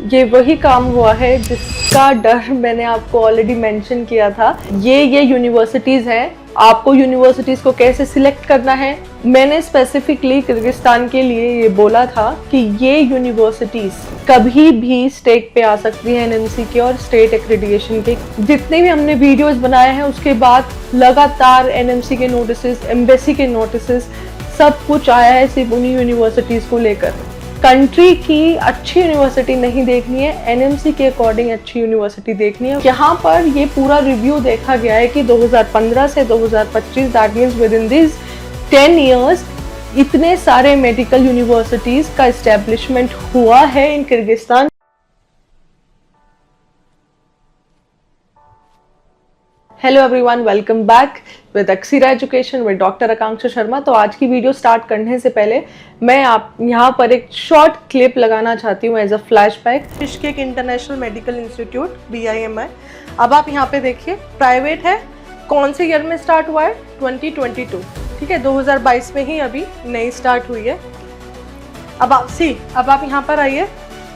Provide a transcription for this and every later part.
ये वही काम हुआ है जिसका डर मैंने आपको ऑलरेडी मेंशन किया था। ये यूनिवर्सिटीज़ हैं, आपको यूनिवर्सिटीज़ को कैसे सिलेक्ट करना है। मैंने स्पेसिफिकली किर्गिस्तान के लिए ये बोला था कि ये यूनिवर्सिटीज़ कभी भी स्टेक पे आ सकती हैं एनएमसी के और स्टेट एक्रेडिटेशन के। जितने भी हमने वीडियोस बनाए हैं उसके बाद लगातार एनएमसी के नोटिसेस, एम्बेसी के नोटिसेस, सब कुछ आया है सिर्फ उन्हीं यूनिवर्सिटीज़ को लेकर। कंट्री की अच्छी यूनिवर्सिटी नहीं देखनी है, एनएमसी के अकॉर्डिंग अच्छी यूनिवर्सिटी देखनी है। यहाँ पर ये पूरा रिव्यू देखा गया है कि 2015 से 2025, that means within this 10 years इतने सारे मेडिकल यूनिवर्सिटीज का एस्टेब्लिशमेंट हुआ है in Kyrgyzstan. Hello everyone, welcome back with Aksira education with doctor Akanksha Sharma. तो आज की वीडियो स्टार्ट करने से पहले मैं आप यहाँ पर एक शॉर्ट क्लिप लगाना चाहती हूँ as a flashback. Bishkek International Medical Institute BIMI, अब आप यहाँ पे देखिए प्राइवेट है। कौन से ईयर में स्टार्ट हुआ है? 2022, ठीक है, 2022 में ही अभी नई स्टार्ट हुई है। अब आप यहाँ पर आइए,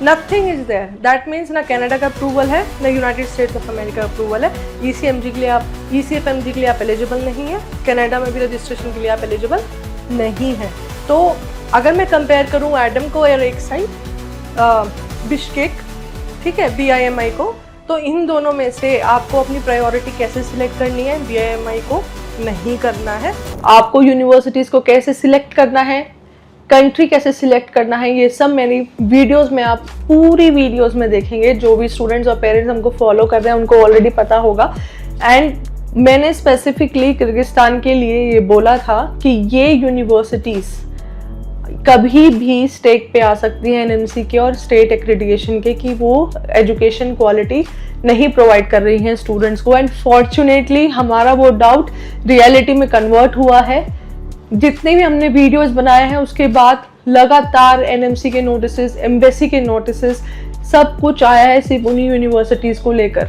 nothing is there, that means ना कनाडा का अप्रूवल है ना यूनाइटेड स्टेट्स ऑफ अमेरिका का अप्रूवल है। ECFMG के लिए आप एलिजिबल नहीं है, कनाडा में भी रजिस्ट्रेशन के लिए आप एलिजिबल नहीं है। तो अगर मैं कंपेयर करूँ एडम को और एक साइड बिश्केक, ठीक है, BIMI को, तो इन दोनों में से आपको अपनी प्रायोरिटी कैसे सिलेक्ट करनी है? BIMI को नहीं करना है। आपको यूनिवर्सिटीज़ को कैसे सिलेक्ट करना है, कंट्री कैसे सिलेक्ट करना है, ये सब मेरी वीडियोस में आप पूरी वीडियोस में देखेंगे। जो भी स्टूडेंट्स और पेरेंट्स हमको फॉलो कर रहे हैं उनको ऑलरेडी पता होगा। एंड मैंने स्पेसिफिकली किर्गिस्तान के लिए ये बोला था कि ये यूनिवर्सिटीज़ कभी भी स्टेक पे आ सकती हैं एनएमसी के और स्टेट एक्रेडिटेशन के, कि वो एजुकेशन क्वालिटी नहीं प्रोवाइड कर रही हैं स्टूडेंट्स को। एंड फॉर्चुनेटली हमारा वो डाउट रियलिटी में कन्वर्ट हुआ है। जितने भी हमने वीडियोस बनाए हैं उसके बाद लगातार एनएमसी के नोटिसेस, एम्बेसी के नोटिसेस, सब कुछ आया है सिर्फ उन्हीं यूनिवर्सिटीज़ को लेकर।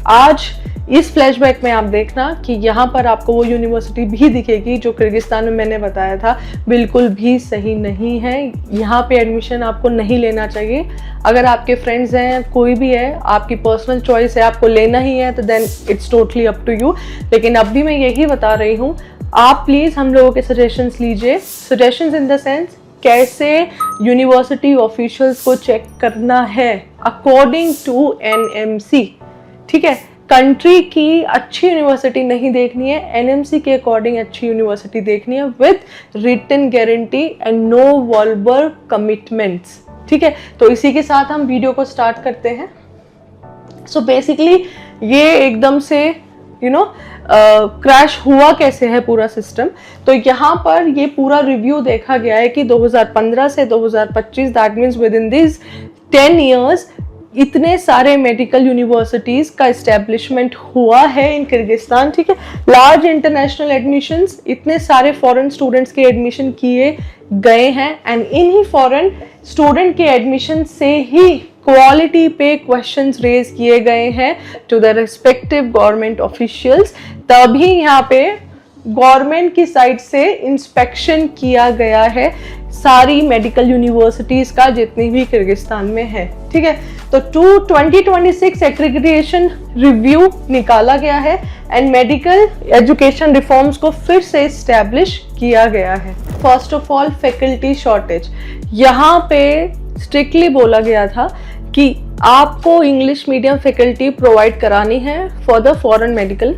आज इस फ्लैशबैक में आप देखना कि यहाँ पर आपको वो यूनिवर्सिटी भी दिखेगी जो किर्गिस्तान में मैंने बताया था बिल्कुल भी सही नहीं है। यहाँ पे एडमिशन आपको नहीं लेना चाहिए। अगर आपके फ्रेंड्स हैं, कोई भी है, आपकी पर्सनल चॉइस है, आपको लेना ही है, तो then it's totally up to you. लेकिन अब भी मैं यही बता रही हूँ, आप प्लीज़ हम लोगों के सजेशंस लीजिए। सजेशंस इन द सेंस कैसे यूनिवर्सिटी ऑफिशियल्स को चेक करना है अकॉर्डिंग टू NMC, ठीक है। कंट्री की अच्छी यूनिवर्सिटी नहीं देखनी है, NMC के अकॉर्डिंग अच्छी यूनिवर्सिटी देखनी है with written guarantee and no verbal commitments, ठीक है। तो इसी के साथ हम वीडियो को स्टार्ट करते हैं। सो बेसिकली ये एकदम से क्रैश हुआ कैसे है पूरा सिस्टम। तो यहाँ पर ये पूरा रिव्यू देखा गया है कि 2015 से 2025, that means within this 10 years इतने सारे मेडिकल यूनिवर्सिटीज का एस्टेब्लिशमेंट हुआ है इन किर्गिस्तान, ठीक है। लार्ज इंटरनेशनल एडमिशंस, इतने सारे फॉरेन स्टूडेंट्स के एडमिशन किए गए हैं। एंड इन्हीं फॉरेन स्टूडेंट के एडमिशन से ही क्वालिटी पे क्वेश्चंस रेज किए गए हैं to the respective government officials. तभी यहाँ पे गवर्नमेंट की साइड से इंस्पेक्शन किया गया है सारी मेडिकल यूनिवर्सिटीज का जितनी भी किर्गिस्तान में है, ठीक है। तो 2026 एक्रेडिटेशन रिव्यू निकाला गया है एंड मेडिकल एजुकेशन रिफॉर्म्स को फिर से एस्टैब्लिश किया गया है। First of all faculty shortage, यहाँ पे स्ट्रिक्टली बोला गया था कि आपको इंग्लिश मीडियम फैकल्टी प्रोवाइड करानी है फॉर द फॉरेन मेडिकल,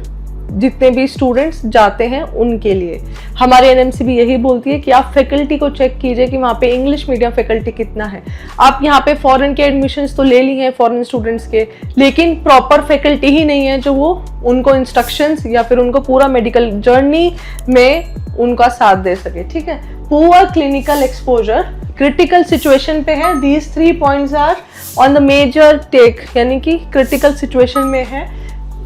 जितने भी स्टूडेंट्स जाते हैं उनके लिए। हमारे NMC भी यही बोलती है कि आप फैकल्टी को चेक कीजिए कि वहाँ पे इंग्लिश मीडियम फैकल्टी कितना है। आप यहाँ पे फॉरेन के एडमिशन्स तो ले ली हैं फॉरेन स्टूडेंट्स के, लेकिन प्रॉपर फैकल्टी ही नहीं है जो वो उनको इंस्ट्रक्शंस या फिर उनको पूरा मेडिकल जर्नी में उनका साथ दे सके, ठीक है। Poor clinical exposure critical situation पे है। These 3 points are on the major take, यानी कि क्रिटिकल सिचुएशन में है।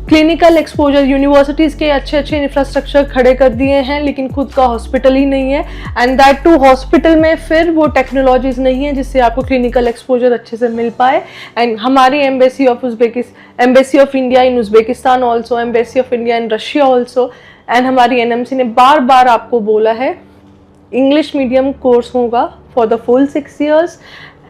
क्लिनिकल एक्सपोजर, यूनिवर्सिटीज़ के अच्छे इंफ्रास्ट्रक्चर खड़े कर दिए हैं लेकिन खुद का हॉस्पिटल ही नहीं है। एंड दैट टू हॉस्पिटल में फिर वो टेक्नोलॉजीज नहीं है जिससे आपको क्लिनिकल एक्सपोजर अच्छे से मिल पाए। एंड हमारी embassy of India in Uzbekistan also, embassy of India in Russia also, and हमारी NMC ने बार बार आपको बोला है इंग्लिश मीडियम कोर्स होगा for the full 6 years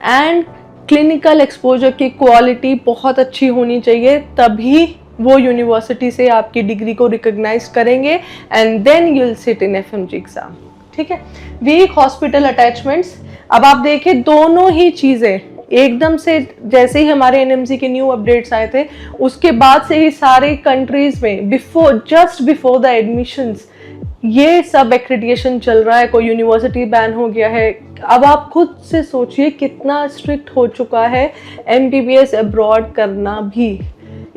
and clinical exposure की क्वालिटी बहुत अच्छी होनी चाहिए, तभी वो यूनिवर्सिटी से आपकी डिग्री को रिकॉग्नाइज करेंगे and then you will sit in FMG exam. ठीक है। वीक हॉस्पिटल अटैचमेंट्स, अब आप देखें दोनों ही चीजें एकदम से, जैसे ही हमारे एनएमसी के न्यू अपडेट्स आए थे उसके बाद से ही सारे कंट्रीज में जस्ट बिफोर द एडमिशंस ये सब एक्रेडिटेशन चल रहा है, कोई यूनिवर्सिटी बैन हो गया है। अब आप खुद से सोचिए कितना स्ट्रिक्ट हो चुका है एमबीबीएस अब्रॉड करना भी।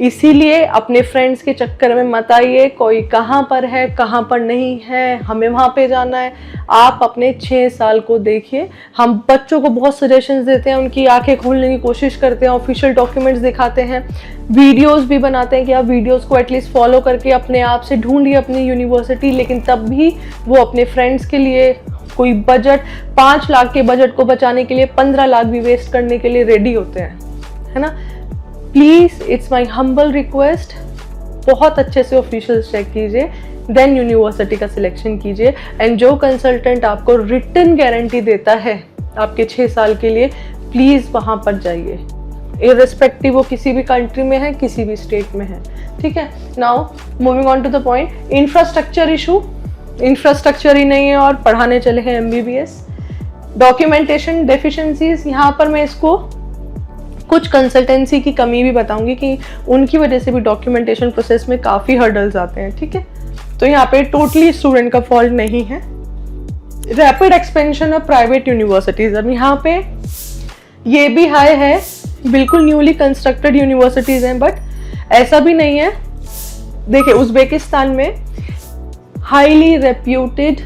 इसीलिए अपने फ्रेंड्स के चक्कर में मत आइए, कोई कहाँ पर है कहाँ पर नहीं है, हमें वहाँ पे जाना है। आप अपने 6 साल को देखिए। हम बच्चों को बहुत सजेशंस देते हैं, उनकी आंखें खोलने की कोशिश करते हैं, ऑफिशियल डॉक्यूमेंट्स दिखाते हैं, वीडियोस भी बनाते हैं कि आप वीडियोस को एटलीस्ट फॉलो करके अपने आप से ढूंढिए अपनी यूनिवर्सिटी। लेकिन तब भी वो अपने फ्रेंड्स के लिए कोई बजट 5 लाख के बजट को बचाने के लिए 15 लाख भी वेस्ट करने के लिए रेडी होते हैं, है ना। Please it's my humble request, बहुत अच्छे से ऑफिशियल चेक कीजिए, देन यूनिवर्सिटी का सिलेक्शन कीजिए। एंड जो कंसल्टेंट आपको रिटन गारंटी देता है आपके 6 साल के लिए, प्लीज वहां पर जाइए, इररिस्पेक्टिव वो किसी भी कंट्री में है, किसी भी स्टेट में है। ठीक है। Now moving on to the point, infrastructure issue. Infrastructure ही नहीं है और पढ़ाने चले हैं एमबीबीएस। डॉक्यूमेंटेशन डेफिशिएंसीज, यहाँ पर मैं इसको कुछ कंसल्टेंसी की कमी भी बताऊंगी कि उनकी वजह से भी डॉक्यूमेंटेशन प्रोसेस में काफ़ी हर्डल्स आते हैं। ठीक है। तो यहाँ पे टोटली स्टूडेंट का फॉल्ट नहीं है। Rapid expansion of private universities, अब यहाँ पे ये भी हाई है, बिल्कुल न्यूली कंस्ट्रक्टेड यूनिवर्सिटीज हैं, बट ऐसा भी नहीं है। देखिए उज्बेकिस्तान में हाईली रेप्यूटेड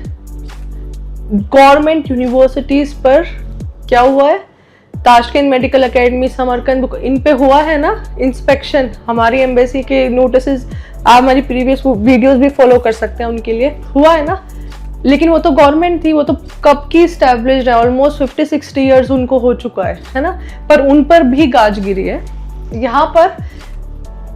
गवर्नमेंट यूनिवर्सिटीज पर क्या हुआ है, ताशकंद मेडिकल एकेडमी, समरकंद, इन पे हुआ है ना इंस्पेक्शन। हमारी एम्बेसी के नोटिसेस आप हमारी प्रीवियस वीडियोस भी फॉलो कर सकते हैं, उनके लिए हुआ है ना। लेकिन वो तो गवर्नमेंट थी, वो तो कब की स्टैब्लिश्ड है, ऑलमोस्ट 50-60 ईयर्स उनको हो चुका है ना, पर उन पर भी गाज गिरी है। यहाँ पर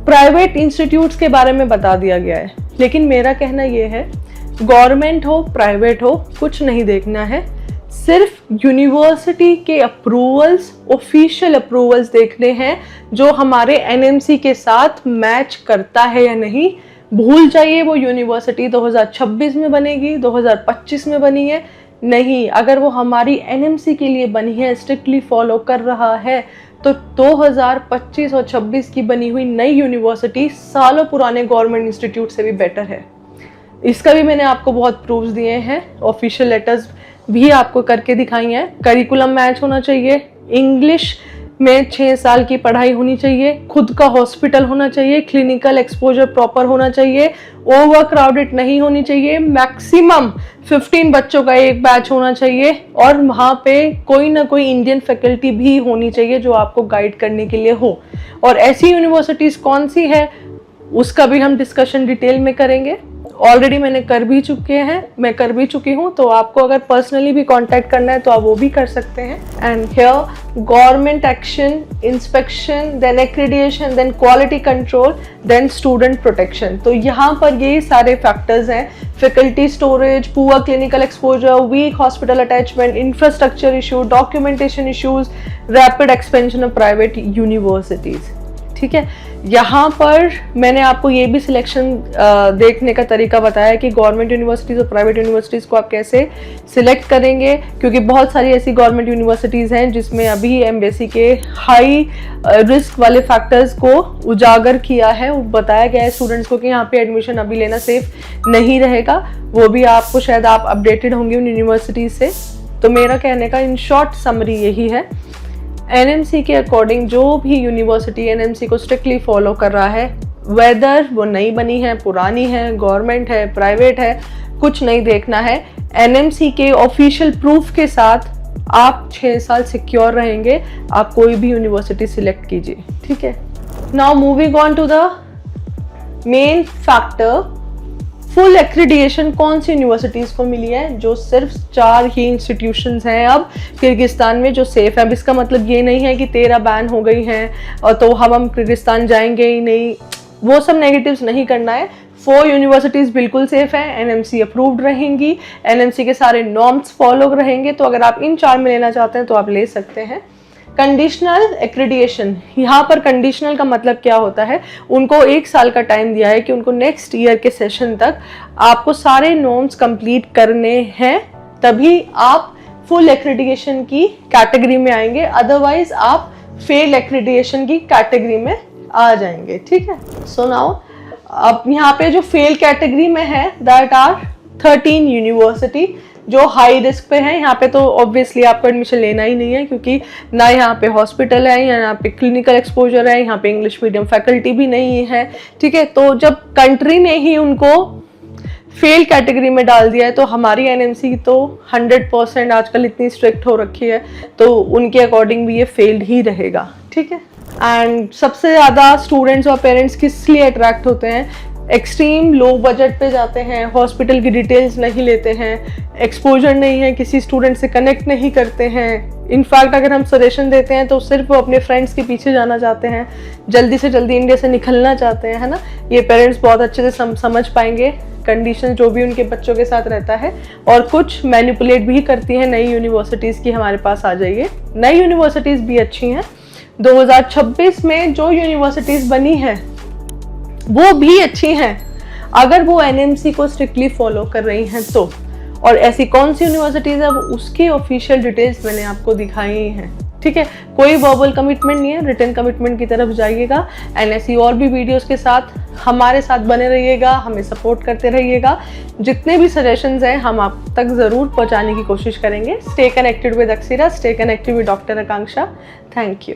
प्राइवेट इंस्टीट्यूट्स के बारे में बता दिया गया है, लेकिन मेरा कहना ये है गवर्नमेंट हो प्राइवेट हो कुछ नहीं देखना है, सिर्फ यूनिवर्सिटी के अप्रूवल्स, ऑफिशियल अप्रूवल्स देखने हैं जो हमारे एनएमसी के साथ मैच करता है या नहीं। भूल जाइए वो यूनिवर्सिटी 2026 में बनेगी, 2025 में बनी है, नहीं, अगर वो हमारी एनएमसी के लिए बनी है, स्ट्रिक्टली फॉलो कर रहा है, तो 2025 और 26 की बनी हुई नई यूनिवर्सिटी सालों पुराने गवर्नमेंट इंस्टीट्यूट से भी बेटर है। इसका भी मैंने आपको बहुत प्रूफ्स दिए हैं, ऑफिशियल लेटर्स भी आपको करके दिखाई हैं। करिकुलम मैच होना चाहिए, इंग्लिश में 6 साल की पढ़ाई होनी चाहिए, खुद का हॉस्पिटल होना चाहिए, क्लिनिकल एक्सपोजर प्रॉपर होना चाहिए, ओवर क्राउडेड नहीं होनी चाहिए, मैक्सिमम 15 बच्चों का एक बैच होना चाहिए, और वहाँ पे कोई ना कोई इंडियन फैकल्टी भी होनी चाहिए जो आपको गाइड करने के लिए हो। और ऐसी यूनिवर्सिटीज़ कौन सी है उसका भी हम डिस्कशन डिटेल में करेंगे, ऑलरेडी मैं कर भी चुकी हूँ, तो आपको अगर पर्सनली भी कांटेक्ट करना है तो आप वो भी कर सकते हैं। And here government action, inspection, then accreditation, then quality control, then student protection. तो यहाँ पर ये सारे फैक्टर्स हैं, faculty storage, poor clinical exposure, week hospital attachment, infrastructure issue, documentation issues, rapid expansion of private universities. ठीक है। यहाँ पर मैंने आपको ये भी सिलेक्शन देखने का तरीका बताया कि गवर्नमेंट यूनिवर्सिटीज़ और प्राइवेट यूनिवर्सिटीज़ को आप कैसे सिलेक्ट करेंगे, क्योंकि बहुत सारी ऐसी गवर्नमेंट यूनिवर्सिटीज़ हैं जिसमें अभी एम्बेसी के हाई रिस्क वाले फैक्टर्स को उजागर किया है, बताया गया है स्टूडेंट्स को कि यहाँ पे एडमिशन अभी लेना सेफ नहीं रहेगा। वो भी आपको शायद आप अपडेटेड होंगे उन यूनिवर्सिटीज़ से। तो मेरा कहने का इन शॉर्ट समरी यही है, एनएमसी के अकॉर्डिंग जो भी यूनिवर्सिटी एनएमसी को स्ट्रिक्टली फॉलो कर रहा है, वेदर वो नई बनी है, पुरानी है, गवर्नमेंट है, प्राइवेट है, कुछ नहीं देखना है। एनएमसी के ऑफिशियल प्रूफ के साथ आप 6 साल सिक्योर रहेंगे, आप कोई भी यूनिवर्सिटी सिलेक्ट कीजिए। ठीक है। Now moving on to the main factor, full accreditation कौन सी यूनिवर्सिटीज़ को मिली है, जो सिर्फ 4 ही इंस्टीट्यूशंस हैं अब किर्गिस्तान में जो सेफ है। अब इसका मतलब ये नहीं है कि 13 बैन हो गई हैं और तो हम किर्गिस्तान जाएंगे ही नहीं, वो सब नेगेटिव्स नहीं करना है। 4 यूनिवर्सिटीज़ बिल्कुल सेफ हैं, एनएमसी अप्रूव्ड रहेंगी, एनएमसी के सारे नॉर्म्स फॉलो रहेंगे। तो अगर आप इन 4 में लेना चाहते हैं तो आप ले सकते हैं। कंडीशनल एक्रेडिएशन, यहाँ पर कंडीशनल का मतलब क्या होता है, उनको 1 साल का टाइम दिया है कि उनको नेक्स्ट ईयर के सेशन तक आपको सारे नॉर्म्स कंप्लीट करने हैं, तभी आप फुल एक्रेडिएशन की कैटेगरी में आएंगे, अदरवाइज आप फेल एक्रेडिएशन की कैटेगरी में आ जाएंगे। ठीक है, सो नाउ अब यहाँ पे जो फेल कैटेगरी में है दैट आर 13 यूनिवर्सिटी जो हाई रिस्क पे हैं। यहाँ पे तो ऑब्वियसली आपको एडमिशन लेना ही नहीं है, क्योंकि ना यहाँ पे हॉस्पिटल है, यहाँ पे क्लिनिकल एक्सपोजर है, यहाँ पे इंग्लिश मीडियम फैकल्टी भी नहीं है। ठीक है, तो जब कंट्री ने ही उनको फेल कैटेगरी में डाल दिया है तो हमारी एनएमसी तो 100% आजकल इतनी स्ट्रिक्ट हो रखी है, तो उनके अकॉर्डिंग भी ये फेल्ड ही रहेगा। ठीक है, एंड सबसे ज़्यादा स्टूडेंट्स और पेरेंट्स किस लिए अट्रैक्ट होते हैं, एक्सट्रीम लो बजट पे जाते हैं, हॉस्पिटल की डिटेल्स नहीं लेते हैं, एक्सपोजर नहीं है, किसी स्टूडेंट से कनेक्ट नहीं करते हैं। इनफैक्ट अगर हम सजेशन देते हैं तो सिर्फ वो अपने फ्रेंड्स के पीछे जाना चाहते हैं, जल्दी से जल्दी इंडिया से निकलना चाहते हैं, है ना। ये पेरेंट्स बहुत अच्छे से समझ पाएंगे कंडीशन जो भी उनके बच्चों के साथ रहता है, और कुछ मैनिपुलेट भी करती हैं नई यूनिवर्सिटीज़ की हमारे पास आ जाइए। नई यूनिवर्सिटीज़ भी अच्छी हैं, 2026 में जो यूनिवर्सिटीज़ बनी हैं वो भी अच्छी हैं, अगर वो एनएमसी को स्ट्रिक्टली फॉलो कर रही हैं तो। और ऐसी कौन सी यूनिवर्सिटीज़ है उसकी ऑफिशियल डिटेल्स मैंने आपको दिखाई हैं। ठीक है, कोई वर्बल कमिटमेंट नहीं है, रिटन कमिटमेंट की तरफ जाइएगा। एंड ऐसी और भी वीडियोस के साथ हमारे साथ बने रहिएगा, हमें सपोर्ट करते रहिएगा। जितने भी सजेशंस हैं हम आप तक ज़रूर पहुंचाने की कोशिश करेंगे। Stay connected with Aksira, stay connected with doctor Akanksha. Thank you.